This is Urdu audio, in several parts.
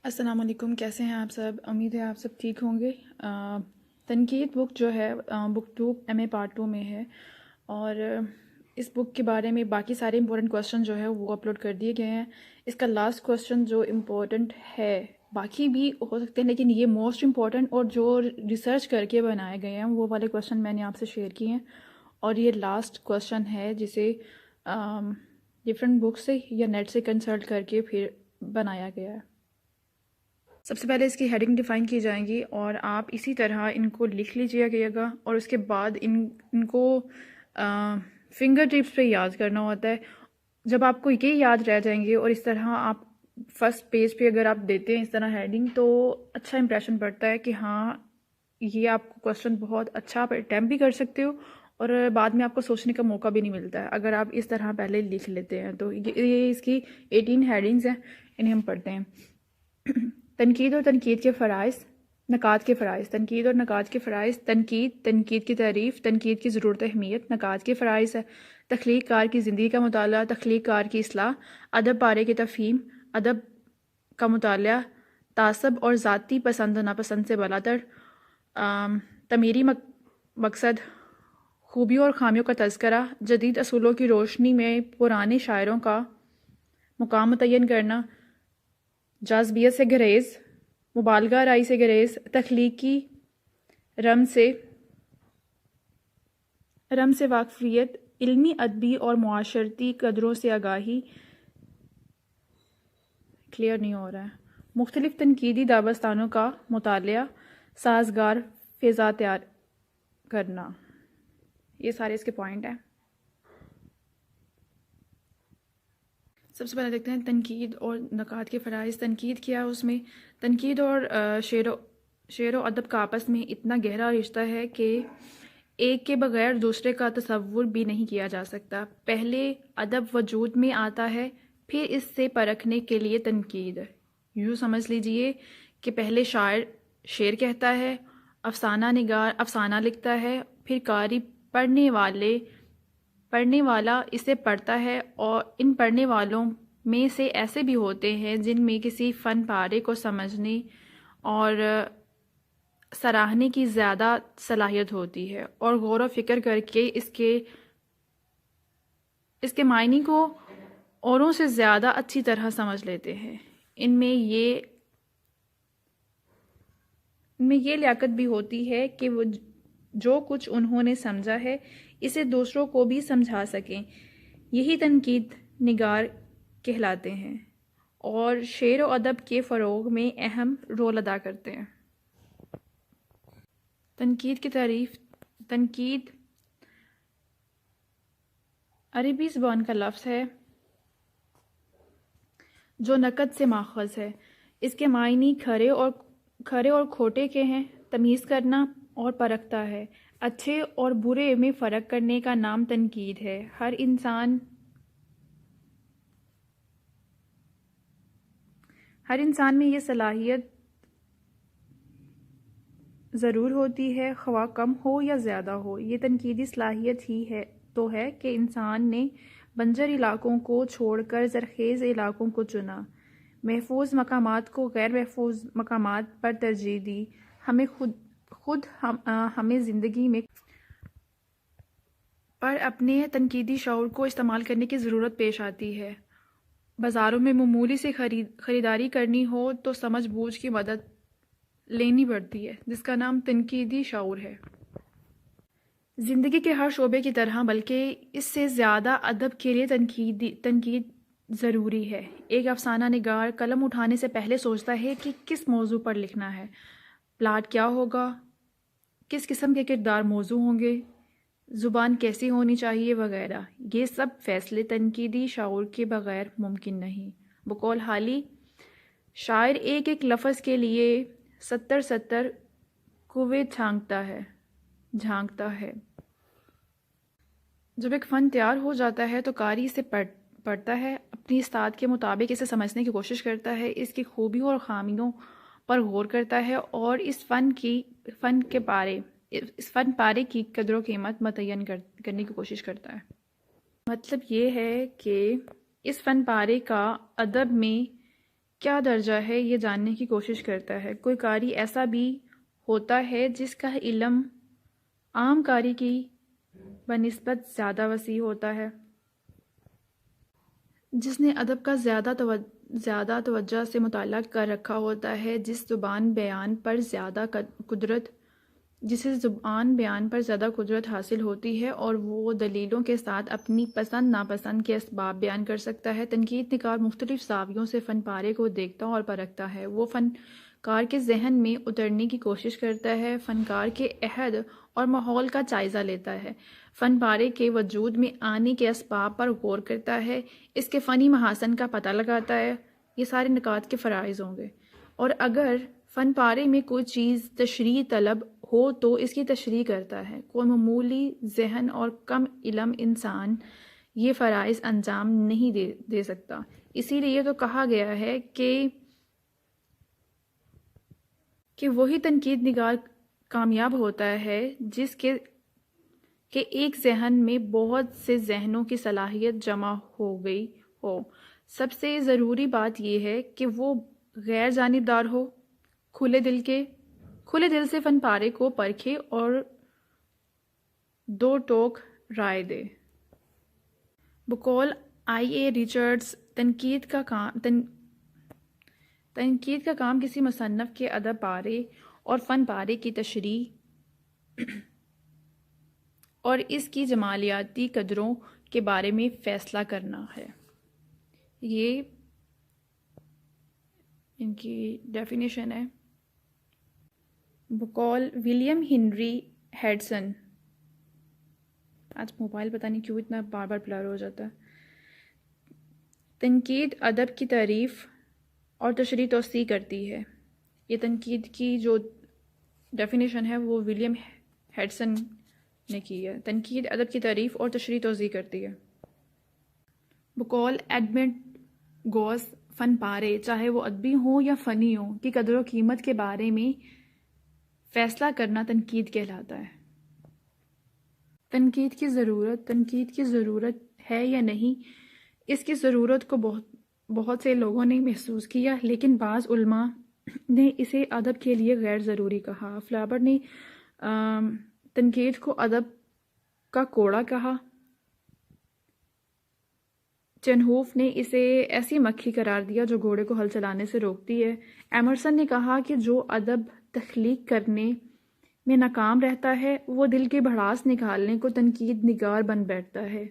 السلام علیکم، کیسے ہیں آپ سب؟ امید ہے آپ سب ٹھیک ہوں گے۔ تنقید بک جو ہے بک 2 MA پارٹ 2 میں ہے، اور اس بک کے بارے میں باقی سارے امپورٹنٹ کوسچن جو ہے وہ اپلوڈ کر دیے گئے ہیں۔ اس کا لاسٹ کوسچن جو امپورٹنٹ ہے، باقی بھی ہو سکتے ہیں لیکن یہ موسٹ امپورٹنٹ اور جو ریسرچ کر کے بنائے گئے ہیں وہ والے کوسچن میں نے آپ سے شیئر کیے ہیں، اور یہ لاسٹ کوسچن ہے جسے ڈفرینٹ بک سے یا نیٹ سے کنسلٹ کر کے پھر بنایا گیا ہے۔ سب سے پہلے اس کی ہیڈنگ ڈیفائن کی جائیں گی، اور آپ اسی طرح ان کو لکھ لیجیے گا، اور اس کے بعد ان کو فنگر ٹپس پہ یاد کرنا ہوتا ہے۔ جب آپ کو یہ یاد رہ جائیں گے اور اس طرح آپ فرسٹ پیج پہ اگر آپ دیتے ہیں اس طرح ہیڈنگ، تو اچھا امپریشن پڑتا ہے کہ ہاں یہ آپ کو کوسچن بہت اچھا آپ اٹیمپٹ بھی کر سکتے ہو، اور بعد میں آپ کو سوچنے کا موقع بھی نہیں ملتا ہے اگر آپ اس طرح پہلے لکھ لیتے ہیں۔ تو یہ اس کی 18 ہیڈنگز ہیں، انہیں ہم پڑھتے ہیں۔ تنقید اور تنقید کے فرائض، نکات کے فرائض۔ تنقید اور نکات کے فرائض: تنقید، تنقید کی تعریف، تنقید کی ضرورت اہمیت۔ نکات کے فرائض ہے: تخلیق کار کی زندگی کا مطالعہ، تخلیق کار کی اصلاح، ادب پارے کی تفہیم، ادب کا مطالعہ، تعصب اور ذاتی پسند و ناپسند سے بالاتر، تعمیری مقصد، خوبیوں اور خامیوں کا تذکرہ، جدید اصولوں کی روشنی میں پرانے شاعروں کا مقام متعین کرنا، جاذبیت سے گریز، مبالغہ رائی سے گریز، تخلیقی رمز سے واقفیت، علمی، ادبی اور معاشرتی قدروں سے آگاہی۔ کلیئر نہیں ہو رہا ہے۔ مختلف تنقیدی داستانوں کا مطالعہ، سازگار فضا تیار کرنا۔ یہ سارے اس کے پوائنٹ ہیں۔ سب سے پہلے دیکھتے ہیں تنقید اور نکات کے فرائض۔ تنقید کیا ہے؟ اس میں تنقید اور شعر و ادب کا آپس میں اتنا گہرا رشتہ ہے کہ ایک کے بغیر دوسرے کا تصور بھی نہیں کیا جا سکتا۔ پہلے ادب وجود میں آتا ہے، پھر اس سے پرکھنے کے لیے تنقید۔ یوں سمجھ لیجئے کہ پہلے شاعر شعر کہتا ہے، افسانہ نگار افسانہ لکھتا ہے، پھر قاری پڑھنے والا اسے پڑھتا ہے، اور ان پڑھنے والوں میں سے ایسے بھی ہوتے ہیں جن میں کسی فن پارے کو سمجھنے اور سراہنے کی زیادہ صلاحیت ہوتی ہے، اور غور و فکر کر کے اس کے معنی کو اوروں سے زیادہ اچھی طرح سمجھ لیتے ہیں۔ ان میں یہ لیاقت بھی ہوتی ہے کہ وہ جو کچھ انہوں نے سمجھا ہے اسے دوسروں کو بھی سمجھا سکیں۔ یہی تنقید نگار کہلاتے ہیں، اور شعر و ادب کے فروغ میں اہم رول ادا کرتے ہیں۔ تنقید کی تعریف۔ تنقید عربی زبان کا لفظ ہے جو نقد سے ماخوذ ہے۔ اس کے معنی کھرے اور کھوٹے کے ہیں۔ تمیز کرنا اور پرکھتا ہے۔ اچھے اور برے میں فرق کرنے کا نام تنقید ہے۔ ہر انسان میں یہ صلاحیت ضرور ہوتی ہے، خواہ کم ہو یا زیادہ ہو۔ یہ تنقیدی صلاحیت ہی تو ہے کہ انسان نے بنجر علاقوں کو چھوڑ کر زرخیز علاقوں کو چنا، محفوظ مقامات کو غیر محفوظ مقامات پر ترجیح دی۔ ہمیں زندگی میں پر اپنے تنقیدی شعور کو استعمال کرنے کی ضرورت پیش آتی ہے۔ بازاروں میں معمولی سے خریداری کرنی ہو تو سمجھ بوجھ کی مدد لینی پڑتی ہے، جس کا نام تنقیدی شعور ہے۔ زندگی کے ہر شعبے کی طرح بلکہ اس سے زیادہ ادب کے لیے تنقید ضروری ہے۔ ایک افسانہ نگار قلم اٹھانے سے پہلے سوچتا ہے کہ کس موضوع پر لکھنا ہے، پلاٹ کیا ہوگا، کس قسم کے کردار موضوع ہوں گے، زبان کیسی ہونی چاہیے وغیرہ۔ یہ سب فیصلے تنقیدی شعور کے بغیر ممکن نہیں۔ بقول حالی شاعر ایک ایک لفظ کے لیے 70 کوے جھانکتا ہے۔ جب ایک فن تیار ہو جاتا ہے تو قاری اسے پڑھتا ہے، اپنی استعداد کے مطابق اسے سمجھنے کی کوشش کرتا ہے، اس کی خوبیوں اور خامیوں پر غور کرتا ہے، اور اس فن پارے کی قدر و قیمت متعین کرنے کی کوشش کرتا ہے۔ مطلب یہ ہے کہ اس فن پارے کا ادب میں کیا درجہ ہے یہ جاننے کی کوشش کرتا ہے۔ کوئی قاری ایسا بھی ہوتا ہے جس کا علم عام قاری کی بنسبت زیادہ وسیع ہوتا ہے، جس نے ادب کا زیادہ توجہ سے مطالعہ کر رکھا ہوتا ہے، جسے زبان بیان پر زیادہ قدرت حاصل ہوتی ہے اور وہ دلیلوں کے ساتھ اپنی پسند ناپسند کے اسباب بیان کر سکتا ہے۔ تنقید نگار مختلف زاویوں سے فن پارے کو دیکھتا اور پرکھتا ہے۔ وہ فنکار کے ذہن میں اترنے کی کوشش کرتا ہے، فنکار کے عہد اور ماحول کا جائزہ لیتا ہے، فن پارے کے وجود میں آنے کے اسباب پر غور کرتا ہے، اس کے فنی محاسن کا پتہ لگاتا ہے۔ یہ سارے نکات کے فرائض ہوں گے۔ اور اگر فن پارے میں کوئی چیز تشریح طلب ہو تو اس کی تشریح کرتا ہے۔ کوئی معمولی ذہن اور کم علم انسان یہ فرائض انجام نہیں دے سکتا۔ اسی لیے تو کہا گیا ہے کہ وہی تنقید نگار کامیاب ہوتا ہے جس کے ایک ذہن میں بہت سے ذہنوں کی صلاحیت جمع ہو گئی ہو۔ سب سے ضروری بات یہ ہے کہ وہ غیر جانبدار ہو، کھلے دل سے فن پارے کو پرکھے اور دو ٹوک رائے دے۔ بقول آئی اے ریچرڈز، تنقید کا کام کسی مصنف کے ادب پارے اور فن پارے کی تشریح اور اس کی جمالیاتی قدروں کے بارے میں فیصلہ کرنا ہے۔ یہ ان کی ڈیفینیشن ہے۔ بقول ولیم ہنری ہیڈسن، آج موبائل پتہ نہیں کیوں اتنا بار بار بلر ہو جاتا ہے۔ تنقید ادب کی تعریف اور تشریح توسیع کرتی ہے۔ یہ تنقید کی جو ڈیفینیشن ہے وہ ولیم ہیڈسن نے کی ہے۔ تنقید ادب کی تعریف اور تشریح توسیع کرتی ہے۔ بقول ایڈمنڈ گوس، فن پارے چاہے وہ ادبی ہوں یا فنی ہوں کی قدر و قیمت کے بارے میں فیصلہ کرنا تنقید کہلاتا ہے۔ تنقید کی ضرورت ہے یا نہیں، اس کی ضرورت کو بہت سے لوگوں نے محسوس کیا، لیکن بعض علماء نے اسے ادب کے لیے غیر ضروری کہا۔ فلابر نے تنقید کو ادب کا کوڑا کہا۔ چنہوف نے اسے ایسی مکھی قرار دیا جو گھوڑے کو ہل چلانے سے روکتی ہے۔ ایمرسن نے کہا کہ جو ادب تخلیق کرنے میں ناکام رہتا ہے وہ دل کی بھڑاس نکالنے کو تنقید نگار بن بیٹھتا ہے۔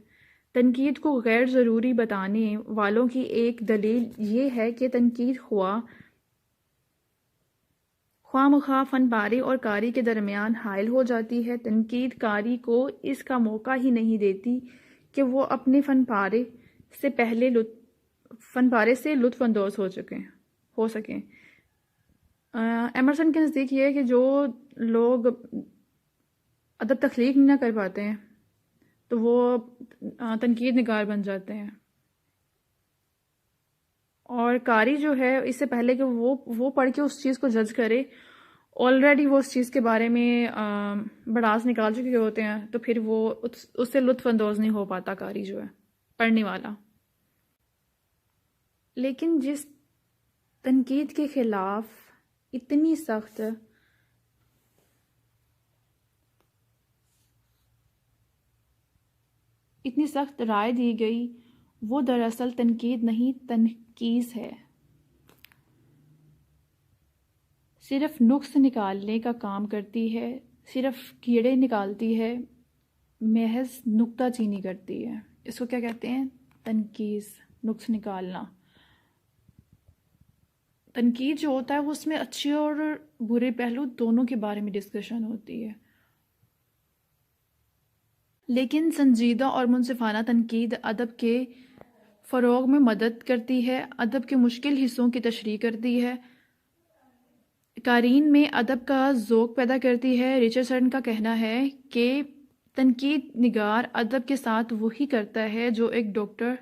تنقید کو غیر ضروری بتانے والوں کی ایک دلیل یہ ہے کہ تنقید خواہ مخواہ فن پارے اور کاری کے درمیان حائل ہو جاتی ہے۔ تنقید کاری کو اس کا موقع ہی نہیں دیتی کہ وہ اپنے فن پارے سے لطف اندوز ہو سکیں۔ ایمرسن کے نزدیک یہ ہے کہ جو لوگ ادب تخلیق نہ کر پاتے ہیں تو وہ تنقید نگار بن جاتے ہیں، اور قاری جو ہے اس سے پہلے کہ وہ پڑھ کے اس چیز کو جج کرے، آلریڈی وہ اس چیز کے بارے میں بڑاس نکال چکے ہوتے ہیں، تو پھر وہ اس سے لطف اندوز نہیں ہو پاتا قاری جو ہے، پڑھنے والا۔ لیکن جس تنقید کے خلاف اتنی سخت رائے دی گئی وہ دراصل تنقید نہیں تنقیص ہے، صرف نقص نکالنے کا کام کرتی ہے، صرف کیڑے نکالتی ہے، محض نکتہ چینی کرتی ہے۔ اس کو کیا کہتے ہیں؟ تنقیص، نقص نکالنا۔ تنقید جو ہوتا ہے وہ اس میں اچھے اور برے پہلو دونوں کے بارے میں ڈسکشن ہوتی ہے، لیکن سنجیدہ اور منصفانہ تنقید ادب کے فروغ میں مدد کرتی ہے، ادب کے مشکل حصوں کی تشریح کرتی ہے، قارئین میں ادب کا ذوق پیدا کرتی ہے۔ رچرڈسن کا کہنا ہے کہ تنقید نگار ادب کے ساتھ وہی کرتا ہے جو ایک ڈاکٹر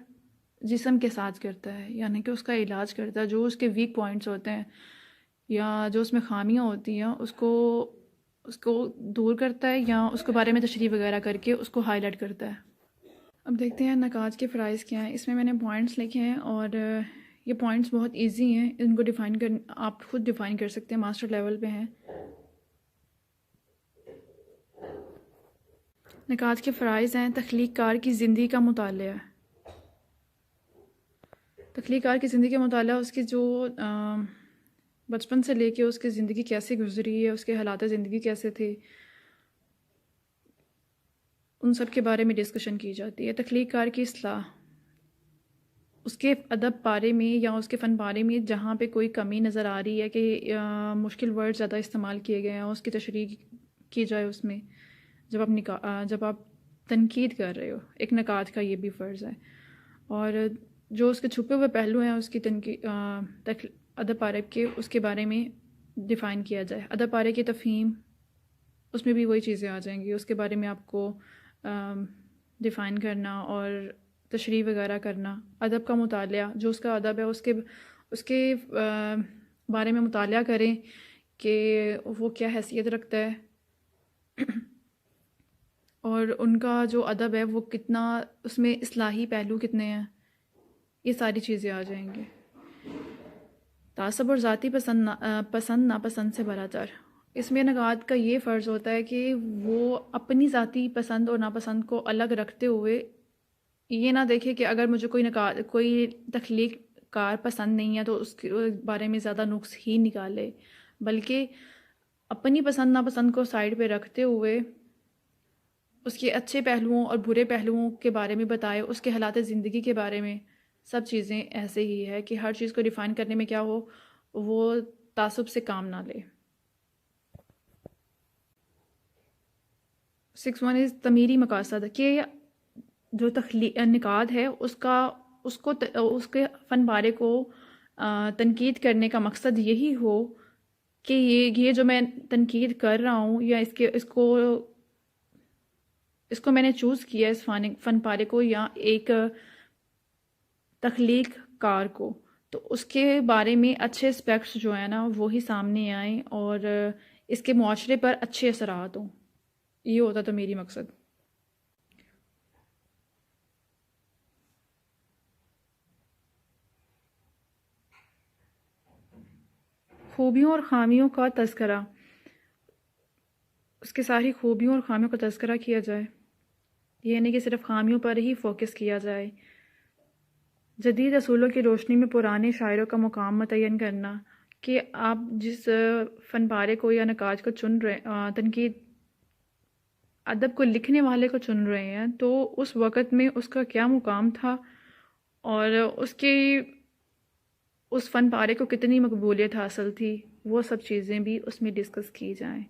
جسم کے ساتھ کرتا ہے، یعنی کہ اس کا علاج کرتا ہے، جو اس کے ویک پوائنٹس ہوتے ہیں یا جو اس میں خامیاں ہوتی ہیں اس کو دور کرتا ہے، یا اس کے بارے میں تشریح وغیرہ کر کے اس کو ہائی لائٹ کرتا ہے۔ اب دیکھتے ہیں نکات کے فرائض کیا ہیں۔ اس میں نے پوائنٹس لکھے ہیں اور یہ پوائنٹس بہت ایزی ہیں، ان کو ڈیفائن آپ خود ڈیفائن کر سکتے ہیں، ماسٹر لیول پہ ہیں۔ نکات کے فرائض ہیں، تخلیق کار کی زندگی کا مطالعہ۔ تخلیق کار کی زندگی کا مطالعہ اس کی جو بچپن سے لے کے اس کی زندگی کیسے گزری ہے، اس کے حالات زندگی کیسے تھے، ان سب کے بارے میں ڈسکشن کی جاتی ہے۔ تخلیق کار کی اصلاح، اس کے ادب پارے میں یا اس کے فن پارے میں جہاں پہ کوئی کمی نظر آ رہی ہے کہ مشکل ورڈ زیادہ استعمال کیے گئے ہیں، اس کی تشریح کی جائے اس میں، جب آپ تنقید کر رہے ہو۔ ایک نقاد کا یہ بھی فرض ہے، اور جو اس کے چھپے ہوئے پہلو ہیں اس کی ادب پارے کے، اس کے بارے میں ڈیفائن کیا جائے۔ ادب پارے کی تفہیم، اس میں بھی وہی چیزیں آ جائیں گی، اس کے بارے میں آپ کو ڈیفائن کرنا اور تشریح وغیرہ کرنا۔ ادب کا مطالعہ، جو اس کا ادب ہے اس کے بارے میں مطالعہ کریں کہ وہ کیا حیثیت رکھتا ہے، اور ان کا جو ادب ہے وہ کتنا، اس میں اصلاحی پہلو کتنے ہیں، یہ ساری چیزیں آ جائیں گے۔ تعصب اور ذاتی پسند ناپسند سے براتر، اس میں نقاد کا یہ فرض ہوتا ہے کہ وہ اپنی ذاتی پسند اور ناپسند کو الگ رکھتے ہوئے یہ نہ دیکھے کہ اگر مجھے کوئی تخلیق کار پسند نہیں ہے تو اس کے بارے میں زیادہ نقص ہی نکالے، بلکہ اپنی پسند ناپسند کو سائڈ پہ رکھتے ہوئے اس کے اچھے پہلوؤں اور برے پہلوؤں کے بارے میں بتائے، اس کے حالات زندگی کے بارے میں۔ سب چیزیں ایسے ہی ہے کہ ہر چیز کو ڈیفائن کرنے میں کیا ہو، وہ تعصب سے کام نہ لے۔ 6.1 از تعمیری مقاصد، کہ جو نقاد ہے اس کے فن پارے کو تنقید کرنے کا مقصد یہی ہو کہ یہ جو میں تنقید کر رہا ہوں یا اس کو میں نے چوز کیا اس فن پارے کو یا ایک تخلیق کار کو، تو اس کے بارے میں اچھے اسپیکٹس جو ہیں نا وہی سامنے آئیں اور اس کے معاشرے پر اچھے اثرات ہوں، یہ ہوتا تو میری مقصد۔ خوبیوں اور خامیوں کا تذکرہ، اس کے ساری خوبیوں اور خامیوں کا تذکرہ کیا جائے، یہ نہیں کہ صرف خامیوں پر ہی فوکس کیا جائے۔ جدید اصولوں کی روشنی میں پرانے شاعروں کا مقام متعین کرنا، کہ آپ جس فن پارے کو یا نقاد کو چن رہے، تنقید ادب کو لکھنے والے کو چن رہے ہیں، تو اس وقت میں اس کا کیا مقام تھا اور اس فن پارے کو کتنی مقبولیت حاصل تھی، وہ سب چیزیں بھی اس میں ڈسکس کی جائیں۔